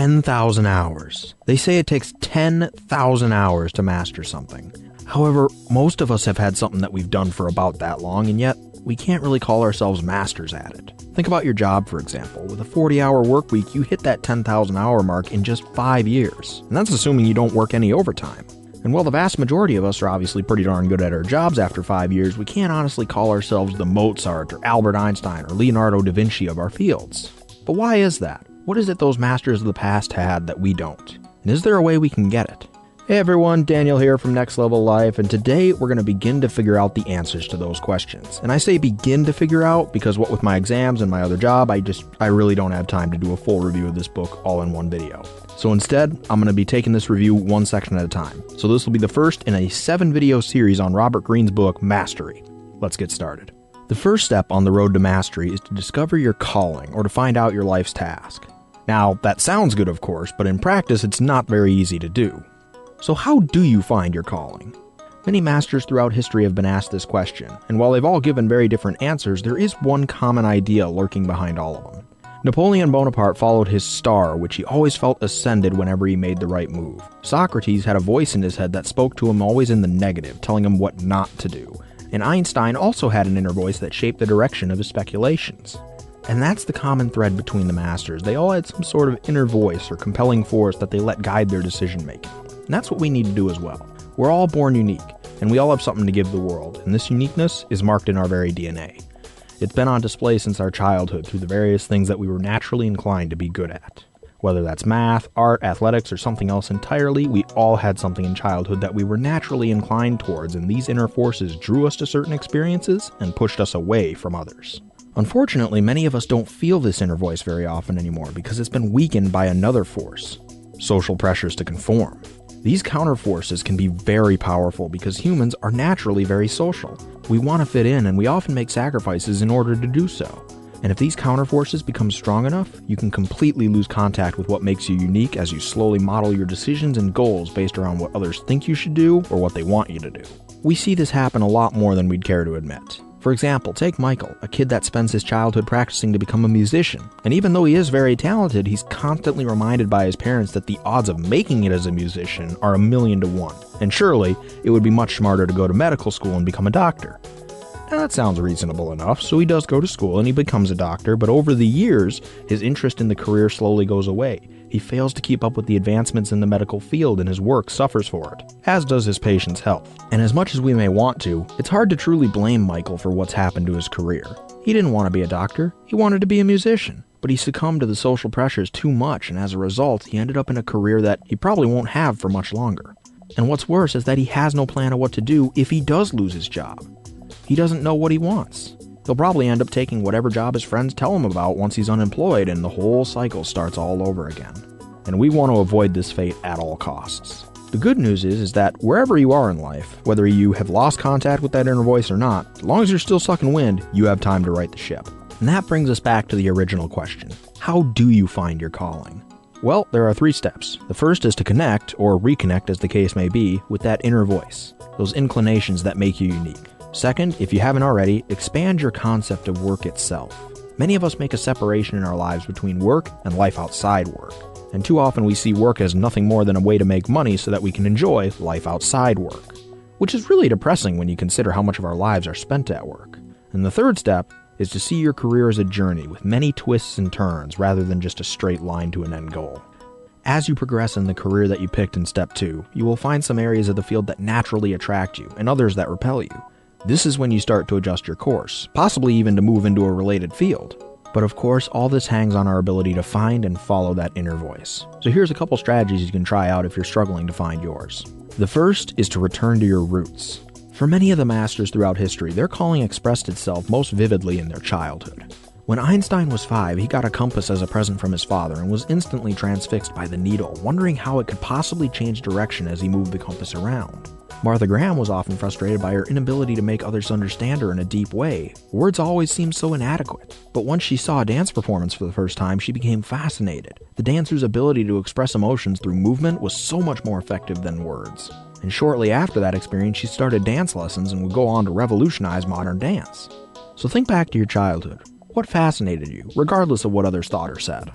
10,000 hours. They say it takes 10,000 hours to master something. However, most of us have had something that we've done for about that long, and yet we can't really call ourselves masters at it. Think about your job, for example. With a 40-hour work week, you hit that 10,000 hour mark in just 5 years. And that's assuming you don't work any overtime. And while the vast majority of us are obviously pretty darn good at our jobs after 5 years, we can't honestly call ourselves the Mozart or Albert Einstein or Leonardo da Vinci of our fields. But why is that? What is it those masters of the past had that we don't? And is there a way we can get it? Hey everyone, Daniel here from Next Level Life, and today we're going to begin to figure out the answers to those questions. And I say begin to figure out because what with my exams and my other job, I really don't have time to do a full review of this book all in one video. So instead, I'm going to be taking this review one section at a time. So this will be the first in a 7-video series on Robert Greene's book, Mastery. Let's get started. The first step on the road to mastery is to discover your calling or to find out your life's task. Now, that sounds good of course, but in practice it's not very easy to do. So how do you find your calling? Many masters throughout history have been asked this question, and while they've all given very different answers, there is one common idea lurking behind all of them. Napoleon Bonaparte followed his star, which he always felt ascended whenever he made the right move. Socrates had a voice in his head that spoke to him always in the negative, telling him what not to do. And Einstein also had an inner voice that shaped the direction of his speculations. And that's the common thread between the masters. They all had some sort of inner voice or compelling force that they let guide their decision making. And that's what we need to do as well. We're all born unique, and we all have something to give the world, and this uniqueness is marked in our very DNA. It's been on display since our childhood through the various things that we were naturally inclined to be good at. Whether that's math, art, athletics, or something else entirely, we all had something in childhood that we were naturally inclined towards, and these inner forces drew us to certain experiences and pushed us away from others. Unfortunately, many of us don't feel this inner voice very often anymore because it's been weakened by another force: social pressures to conform. These counterforces can be very powerful because humans are naturally very social. We want to fit in and we often make sacrifices in order to do so. And if these counterforces become strong enough, you can completely lose contact with what makes you unique as you slowly model your decisions and goals based around what others think you should do or what they want you to do. We see this happen a lot more than we'd care to admit. For example, take Michael, a kid that spends his childhood practicing to become a musician. And even though he is very talented, he's constantly reminded by his parents that the odds of making it as a musician are 1,000,000 to 1. And surely, it would be much smarter to go to medical school and become a doctor. Now that sounds reasonable enough, so he does go to school and he becomes a doctor, but over the years, his interest in the career slowly goes away. He fails to keep up with the advancements in the medical field and his work suffers for it, as does his patient's health. And as much as we may want to, it's hard to truly blame Michael for what's happened to his career. He didn't want to be a doctor, he wanted to be a musician. But he succumbed to the social pressures too much, and as a result, he ended up in a career that he probably won't have for much longer. And what's worse is that he has no plan of what to do if he does lose his job. He doesn't know what he wants. He'll probably end up taking whatever job his friends tell him about once he's unemployed, and the whole cycle starts all over again. And we want to avoid this fate at all costs. The good news is that wherever you are in life, whether you have lost contact with that inner voice or not, as long as you're still sucking wind, you have time to right the ship. And that brings us back to the original question. How do you find your calling? Well, there are 3 steps. The first is to connect, or reconnect as the case may be, with that inner voice, those inclinations that make you unique. Second, if you haven't already, expand your concept of work itself. Many of us make a separation in our lives between work and life outside work. And too often we see work as nothing more than a way to make money so that we can enjoy life outside work. Which is really depressing when you consider how much of our lives are spent at work. And the third step is to see your career as a journey with many twists and turns rather than just a straight line to an end goal. As you progress in the career that you picked in step 2, you will find some areas of the field that naturally attract you and others that repel you. This is when you start to adjust your course, possibly even to move into a related field. But of course, all this hangs on our ability to find and follow that inner voice. So here's a couple strategies you can try out if you're struggling to find yours. The first is to return to your roots. For many of the masters throughout history, their calling expressed itself most vividly in their childhood. When Einstein was 5, he got a compass as a present from his father and was instantly transfixed by the needle, wondering how it could possibly change direction as he moved the compass around. Martha Graham was often frustrated by her inability to make others understand her in a deep way. Words always seemed so inadequate. But once she saw a dance performance for the first time, she became fascinated. The dancer's ability to express emotions through movement was so much more effective than words. And shortly after that experience, she started dance lessons and would go on to revolutionize modern dance. So think back to your childhood. What fascinated you, regardless of what others thought or said?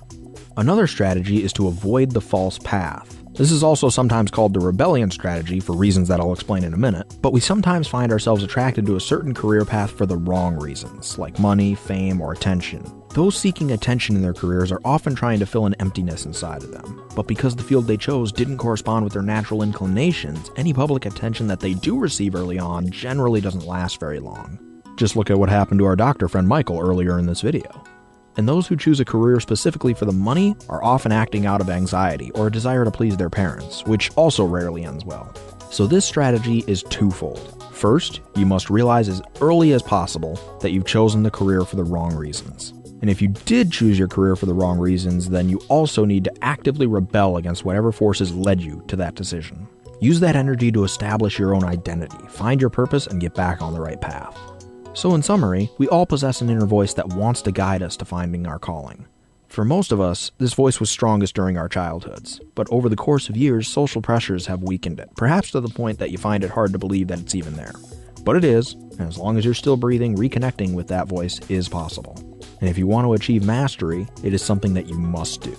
Another strategy is to avoid the false path. This is also sometimes called the rebellion strategy for reasons that I'll explain in a minute, but we sometimes find ourselves attracted to a certain career path for the wrong reasons, like money, fame, or attention. Those seeking attention in their careers are often trying to fill an emptiness inside of them, but because the field they chose didn't correspond with their natural inclinations, any public attention that they do receive early on generally doesn't last very long. Just look at what happened to our doctor friend Michael earlier in this video. And those who choose a career specifically for the money are often acting out of anxiety or a desire to please their parents, which also rarely ends well. So this strategy is twofold. First, you must realize as early as possible that you've chosen the career for the wrong reasons. And if you did choose your career for the wrong reasons, then you also need to actively rebel against whatever forces led you to that decision. Use that energy to establish your own identity, find your purpose, and get back on the right path. So in summary, we all possess an inner voice that wants to guide us to finding our calling. For most of us, this voice was strongest during our childhoods, but over the course of years, social pressures have weakened it, perhaps to the point that you find it hard to believe that it's even there. But it is, and as long as you're still breathing, reconnecting with that voice is possible. And if you want to achieve mastery, it is something that you must do.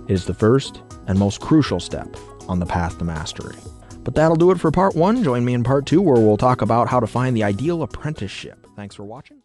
It is the first and most crucial step on the path to mastery. But that'll do it for part 1. Join me in part 2 where we'll talk about how to find the ideal apprenticeship. Thanks for watching.